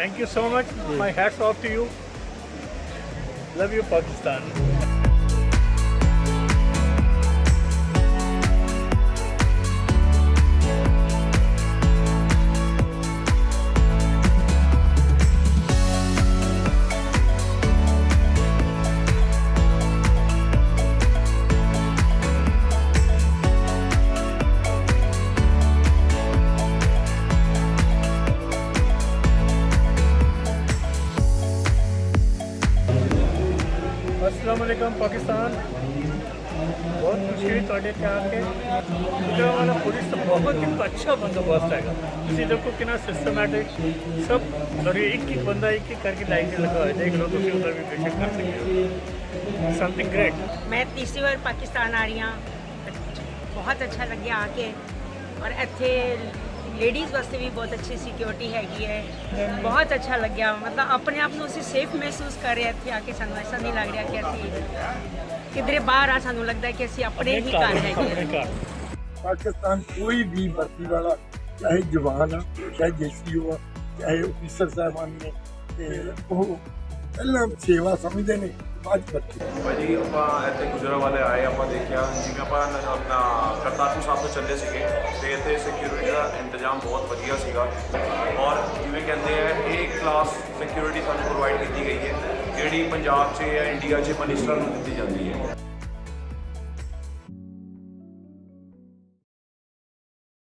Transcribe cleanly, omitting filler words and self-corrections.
Thank you so much. My hats off to you. Love you, Pakistan. अस्सलाम वालेकुम पाकिस्तान। बहुत खुशी हुई ਤੁਹਾਡੇ ਇੱਥੇ ਆ ਕੇ। गुजरांवाला पुलिस ਦਾ बहुत ਹੀ अच्छा बंदोबस्त है। ਤੁਸੀਂ देखो कितना सिस्टमैटिक सब सॉरी एक बंदा एक करके लाइन में लगा है। देख लो ਤੁਸੀਂ उधर भी बेशक कर सकते हो। Something great. मैं तीसरी बार पाकिस्तान आ रही हाँ, बहुत अच्छा लगे आके और इत्थे लेडीज़ वास्ते भी बहुत अच्छी सिक्योरिटी हैगी है। बहुत अच्छा लग्या, मतलब अपने आप को ਅਸੀਂ सेफ महसूस कर रहे इत्थे आके। सानू ऐसा नहीं लग रहा कि ਅਸੀਂ किधरे बाहर आ, सानू लगता है कि ਅਸੀਂ अपने ही घर हैगे। पाकिस्तान कोई भी भर्ती वाला चाहे जवान आ चाहे जेसी हो चाहे ऑफिसर साहबान ने ਪਹਿਲਾਂ ਸੇਵਾ ਸਮਝਦੇ ਨੇ ਬਾਅਦ ਬੱਚੇ ਭਾਜੀ ਆਪਾਂ ਇੱਥੇ ਗੁਜਰਾਂਵਾਲੇ ਆਏ ਆਪਾਂ ਦੇਖਿਆ ਜਿਵੇਂ ਆਪਾਂ ਆਪਣਾ ਕਰਤਾਰਪੁਰ ਸਾਹਿਬ ਤੋਂ ਚੱਲੇ ਸੀਗੇ ਤੇ ਇੱਥੇ ਸਿਕਿਉਰਿਟੀ ਦਾ ਇੰਤਜ਼ਾਮ ਬਹੁਤ ਵਧੀਆ ਸੀਗਾ ਔਰ ਜਿਵੇਂ ਕਹਿੰਦੇ ਆ ਇਹ ਕਲਾਸ ਸਿਕਿਉਰਿਟੀ ਸਾਨੂੰ ਪ੍ਰੋਵਾਈਡ ਕੀਤੀ ਗਈ ਹੈ ਜਿਹੜੀ ਪੰਜਾਬ 'ਚ ਜਾਂ ਇੰਡੀਆ 'ਚ ਮਨਿਸਟਰਾਂ ਨੂੰ ਦਿੱਤੀ ਜਾਂਦੀ ਹੈ।